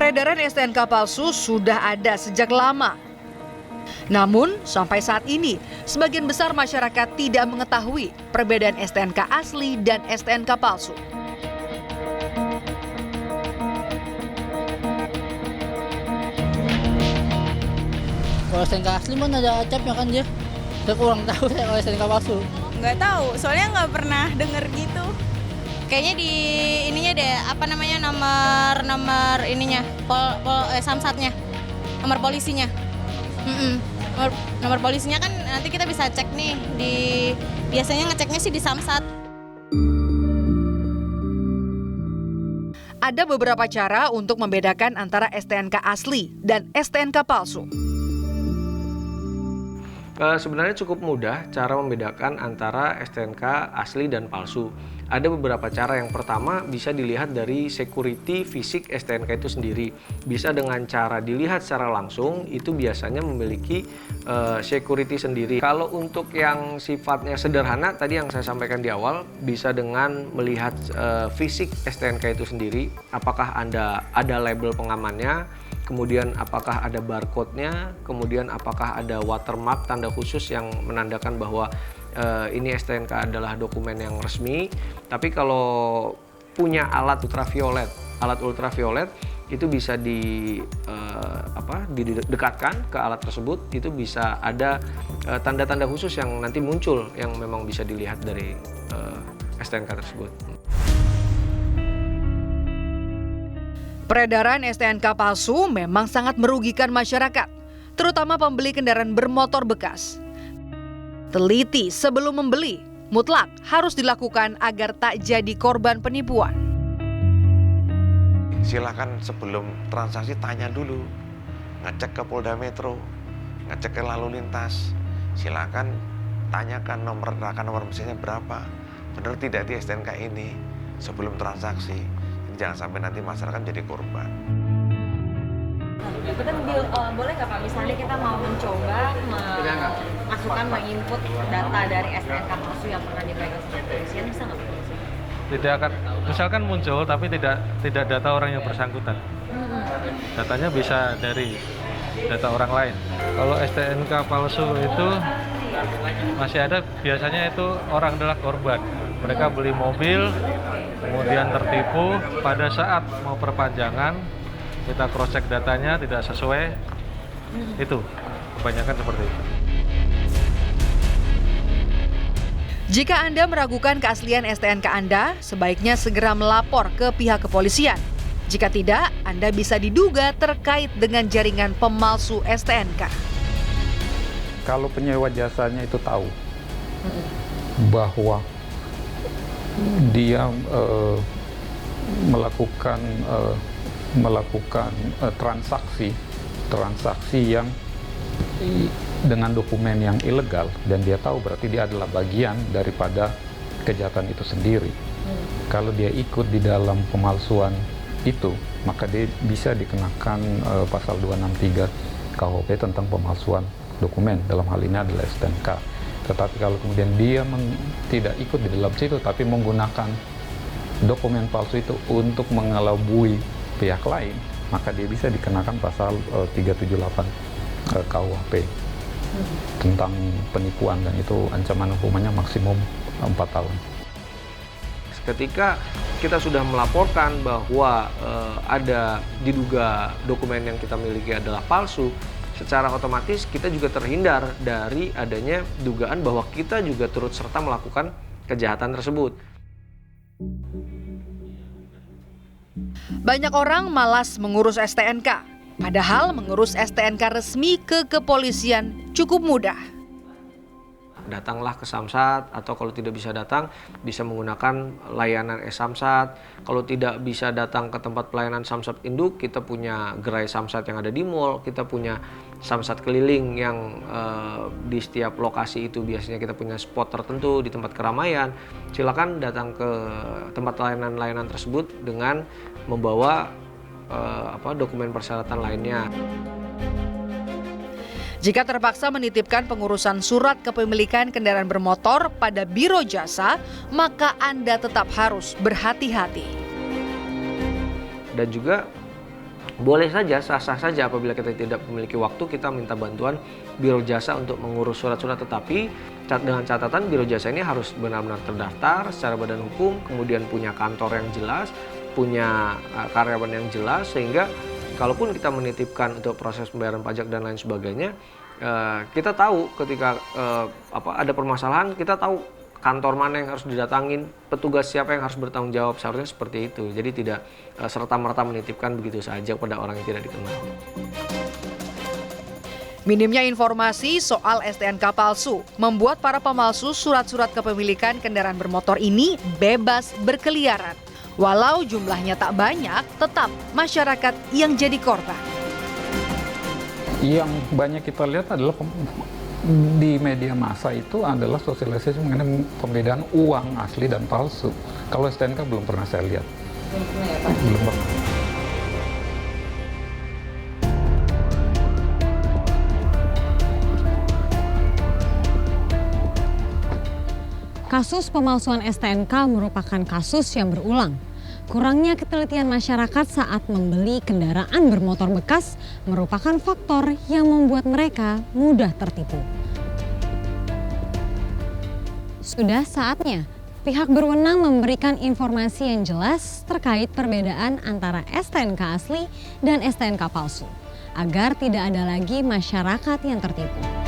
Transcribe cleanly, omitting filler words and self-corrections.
Peredaran STNK palsu sudah ada sejak lama. Namun, sampai saat ini, sebagian besar masyarakat tidak mengetahui perbedaan STNK asli dan STNK palsu. Kalau STNK asli mana ada capnya kan dia? Saya kurang tahu saya kalau STNK palsu. Nggak tahu, soalnya nggak pernah denger gitu. Kayaknya di ininya deh, apa namanya, nomor ininya, samsatnya, nomor polisinya. Nomor polisinya kan nanti kita bisa cek nih, biasanya ngeceknya sih di samsat. Ada beberapa cara untuk membedakan antara STNK asli dan STNK palsu. Sebenarnya cukup mudah cara membedakan antara STNK asli dan palsu. Ada beberapa cara. Yang pertama bisa dilihat dari security fisik STNK itu sendiri. Bisa dengan cara dilihat secara langsung, itu biasanya memiliki security sendiri. Kalau untuk yang sifatnya sederhana, tadi yang saya sampaikan di awal, bisa dengan melihat fisik STNK itu sendiri. Apakah ada label pengamannya, kemudian apakah ada barcode-nya, kemudian apakah ada watermark, tanda khusus yang menandakan bahwa ini STNK adalah dokumen yang resmi. Tapi kalau punya alat ultraviolet itu bisa didekatkan ke alat tersebut, itu bisa ada tanda-tanda khusus yang nanti muncul yang memang bisa dilihat dari STNK tersebut. Peredaran STNK palsu memang sangat merugikan masyarakat, terutama pembeli kendaraan bermotor bekas. Teliti sebelum membeli, mutlak harus dilakukan agar tak jadi korban penipuan. Silakan sebelum transaksi tanya dulu, ngecek ke Polda Metro, ngecek ke lalu lintas. Silakan tanyakan nomor mesinnya berapa, benar tidak di STNK ini sebelum transaksi. Jangan sampai nanti masyarakat jadi korban. Boleh nggak Pak, misalnya kita mau mencoba menginput data dari STNK palsu yang pernah dipegang sama kepolisian, bisa nggak Pak? Tidak akan, misalkan muncul tapi tidak data orang yang bersangkutan. Datanya bisa dari data orang lain. Kalau STNK palsu itu masih ada, biasanya itu orang adalah korban. Mereka beli mobil, kemudian tertipu, pada saat mau perpanjangan kita cross check datanya tidak sesuai, itu kebanyakan seperti itu. Jika Anda meragukan keaslian STNK Anda, sebaiknya segera melapor ke pihak kepolisian. Jika tidak, Anda bisa diduga terkait dengan jaringan pemalsu STNK. Kalau penyewa jasanya itu tahu bahwa dia melakukan transaksi yang dengan dokumen yang ilegal, dan dia tahu berarti dia adalah bagian daripada kejahatan itu sendiri. Kalau dia ikut di dalam pemalsuan itu, maka dia bisa dikenakan pasal 263 KUHP tentang pemalsuan dokumen, dalam hal ini adalah STNK. Tetapi kalau kemudian dia tidak ikut di dalam situ, tapi menggunakan dokumen palsu itu untuk mengelabui pihak lain, maka dia bisa dikenakan pasal 378 KUHP tentang penipuan, dan itu ancaman hukumannya maksimum 4 tahun. Ketika kita sudah melaporkan bahwa ada diduga dokumen yang kita miliki adalah palsu, secara otomatis kita juga terhindar dari adanya dugaan bahwa kita juga turut serta melakukan kejahatan tersebut. Banyak orang malas mengurus STNK, padahal mengurus STNK resmi ke kepolisian cukup mudah. Datanglah ke Samsat, atau kalau tidak bisa datang, bisa menggunakan layanan e-Samsat. Kalau tidak bisa datang ke tempat pelayanan Samsat Induk, kita punya gerai Samsat yang ada di mall, kita punya Samsat keliling yang di setiap lokasi itu biasanya kita punya spot tertentu di tempat keramaian. Silakan datang ke tempat layanan-layanan tersebut dengan membawa dokumen persyaratan lainnya. Jika terpaksa menitipkan pengurusan surat kepemilikan kendaraan bermotor pada biro jasa, maka Anda tetap harus berhati-hati. Dan juga Boleh saja, sah-sah saja apabila kita tidak memiliki waktu, kita minta bantuan Biro Jasa untuk mengurus surat-surat, tetapi dengan catatan Biro Jasa ini harus benar-benar terdaftar secara badan hukum, kemudian punya kantor yang jelas, punya karyawan yang jelas, sehingga kalaupun kita menitipkan untuk proses pembayaran pajak dan lain sebagainya, kita tahu ketika ada permasalahan, kita tahu kantor mana yang harus didatangin, petugas siapa yang harus bertanggung jawab, seharusnya seperti itu. Jadi tidak serta-merta menitipkan begitu saja pada orang yang tidak dikenal. Minimnya informasi soal STNK palsu membuat para pemalsu surat-surat kepemilikan kendaraan bermotor ini bebas berkeliaran. Walau jumlahnya tak banyak, tetap masyarakat yang jadi korban. Yang banyak kita lihat adalah di media massa itu adalah sosialisasi mengenai pembedaan uang asli dan palsu. Kalau STNK belum pernah saya lihat. Belum pernah. Kasus pemalsuan STNK merupakan kasus yang berulang. Kurangnya ketelitian masyarakat saat membeli kendaraan bermotor bekas merupakan faktor yang membuat mereka mudah tertipu. Sudah saatnya pihak berwenang memberikan informasi yang jelas terkait perbedaan antara STNK asli dan STNK palsu, agar tidak ada lagi masyarakat yang tertipu.